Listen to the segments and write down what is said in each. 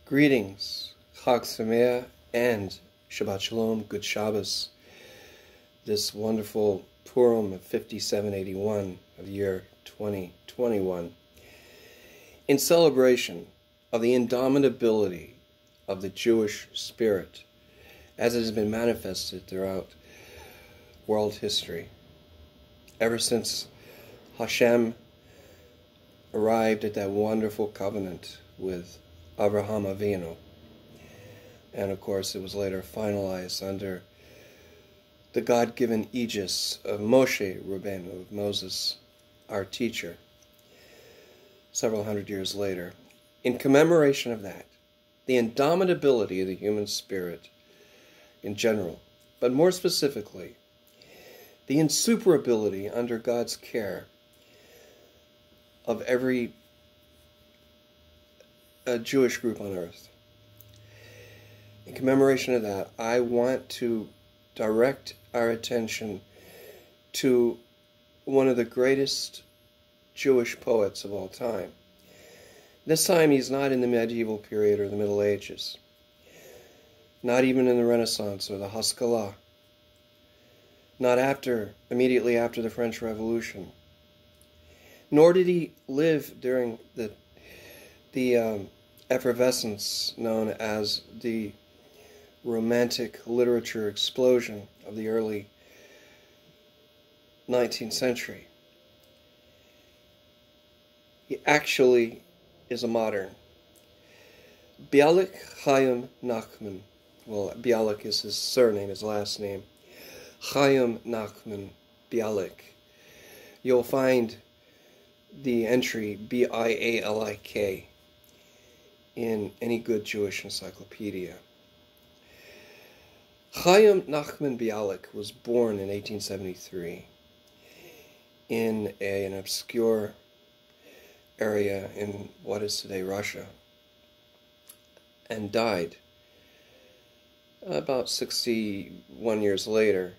Greetings, Chag Sameach and Shabbat Shalom, Good Shabbos. This wonderful Purim of 5781 of the year 2021. In celebration of the indomitability of the Jewish spirit as it has been manifested throughout world history, ever since Hashem arrived at that wonderful covenant with Abraham Avinu. And of course it was later finalized under the God-given aegis of Moshe Rabbeinu, of Moses, our teacher, several hundred years later. In commemoration of that, the indomitability of the human spirit in general, but more specifically, the insuperability under God's care of every Jewish group on earth. In commemoration of that, I want to direct our attention to one of the greatest Jewish poets of all time. This time he's not in the medieval period or the Middle Ages, not even in the Renaissance or the Haskalah, not immediately after the French Revolution, nor did he live during the effervescence known as the Romantic literature explosion of the early 19th century. He actually is a modern. Bialik Chaim Nachman, well, Bialik is his surname, his last name, Chaim Nachman Bialik. You'll find the entry B-I-A-L-I-K in any good Jewish encyclopedia. Chaim Nachman Bialik was born in 1873 in an obscure area in what is today Russia, and died about 61 years later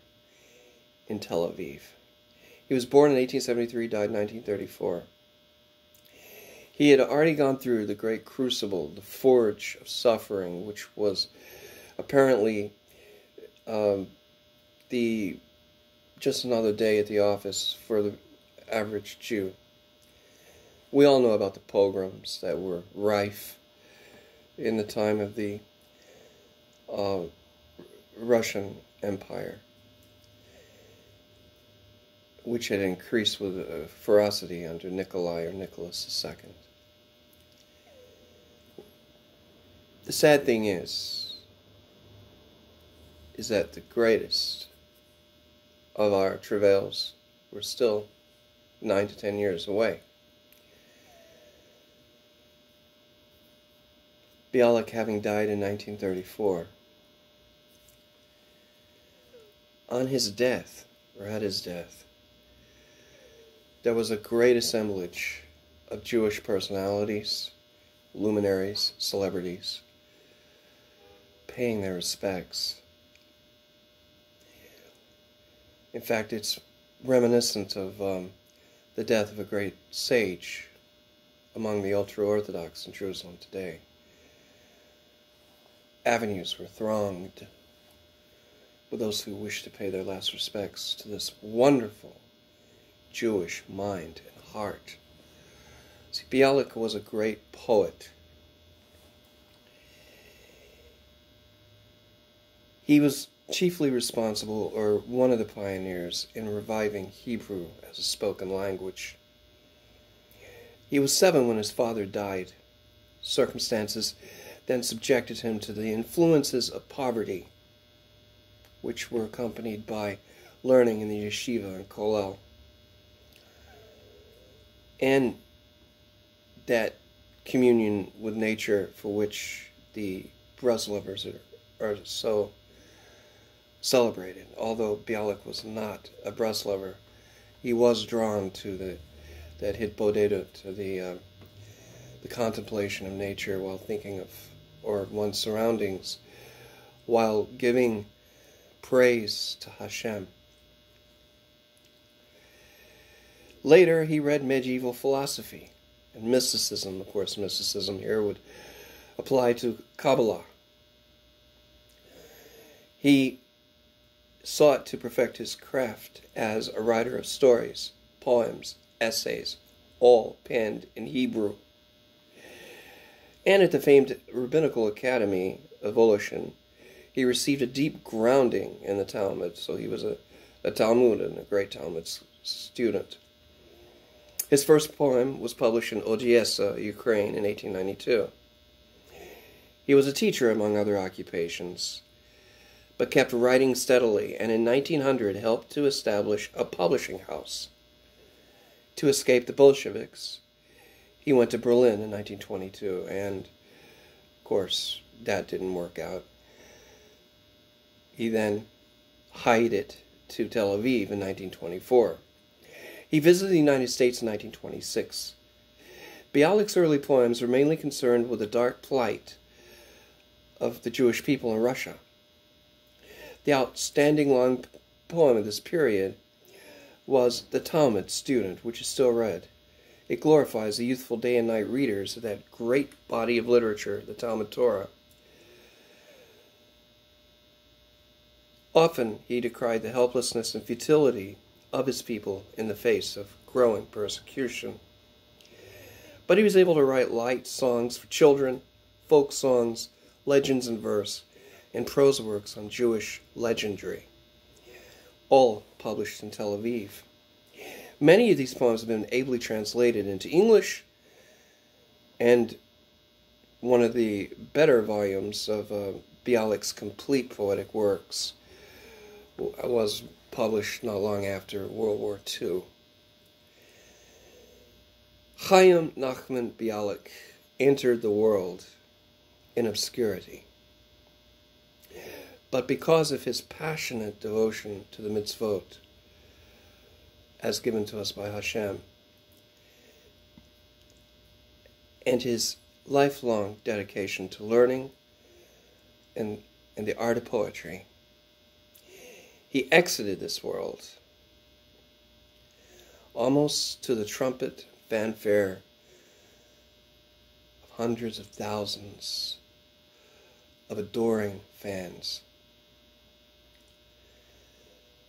in Tel Aviv. He was born in 1873, died in 1934. He had already gone through the great crucible, the forge of suffering, which was apparently just another day at the office for the average Jew. We all know about the pogroms that were rife in the time of the Russian Empire, which had increased with ferocity under Nikolai or Nicholas II. The sad thing is that the greatest of our travails were still 9 to 10 years away. Bialik having died in 1934. On his death, or at his death, there was a great assemblage of Jewish personalities, luminaries, celebrities, paying their respects. In fact, it's reminiscent of the death of a great sage among the ultra-Orthodox in Jerusalem today. Avenues were thronged with those who wished to pay their last respects to this wonderful Jewish mind and heart. See, Bialik was a great poet. He was chiefly responsible, or one of the pioneers, in reviving Hebrew as a spoken language. He was 7 when his father died. Circumstances then subjected him to the influences of poverty, which were accompanied by learning in the yeshiva and kollel, and that communion with nature for which the Breslovers are so celebrated. Although Bialik was not a Breslover, he was drawn to that hitbodedut, to the contemplation of nature while thinking of, or one's surroundings, while giving praise to Hashem. Later, he read medieval philosophy and mysticism. Of course, mysticism here would applied to Kabbalah. He sought to perfect his craft as a writer of stories, poems, essays, all penned in Hebrew. And at the famed Rabbinical Academy of Volushin, he received a deep grounding in the Talmud, so he was a Talmud and a great Talmud student. His first poem was published in Odessa, Ukraine in 1892. He was a teacher among other occupations, but kept writing steadily, and in 1900 helped to establish a publishing house. To escape the Bolsheviks, he went to Berlin in 1922, and of course that didn't work out. He then hied it to Tel Aviv in 1924. He visited the United States in 1926. Bialik's early poems were mainly concerned with the dark plight of the Jewish people in Russia. The outstanding long poem of this period was The Talmud Student, which is still read. It glorifies the youthful day and night readers of that great body of literature, the Talmud Torah. Often he decried the helplessness and futility of his people in the face of growing persecution. But he was able to write light songs for children, folk songs, legends in verse, and prose works on Jewish legendary, all published in Tel Aviv. Many of these poems have been ably translated into English, and one of the better volumes of Bialik's complete poetic works was published not long after World War II. Chaim Nachman Bialik entered the world in obscurity. But because of his passionate devotion to the mitzvot, as given to us by Hashem, and his lifelong dedication to learning and the art of poetry, he exited this world almost to the trumpet fanfare of hundreds of thousands of adoring fans.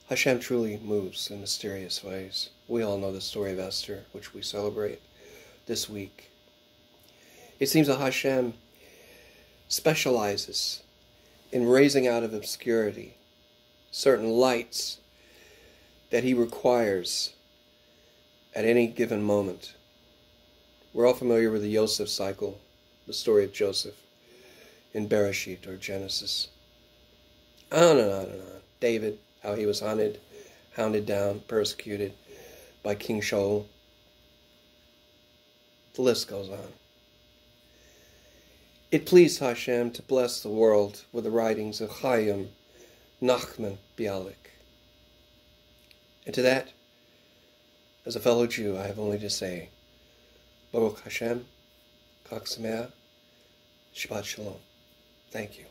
Hashem truly moves in mysterious ways. We all know the story of Esther, which we celebrate this week. It seems that Hashem specializes in raising out of obscurity certain lights that he requires at any given moment. We're all familiar with the Yosef cycle, the story of Joseph in Bereshit or Genesis. On and on and on. David, how he was hounded down, persecuted by King Shaul. The list goes on. It pleased Hashem to bless the world with the writings of Chaim Nachman Bialik. And to that, as a fellow Jew, I have only to say, Baruch HASHEM, Chag Sameach, Shabbat Shalom. Thank you.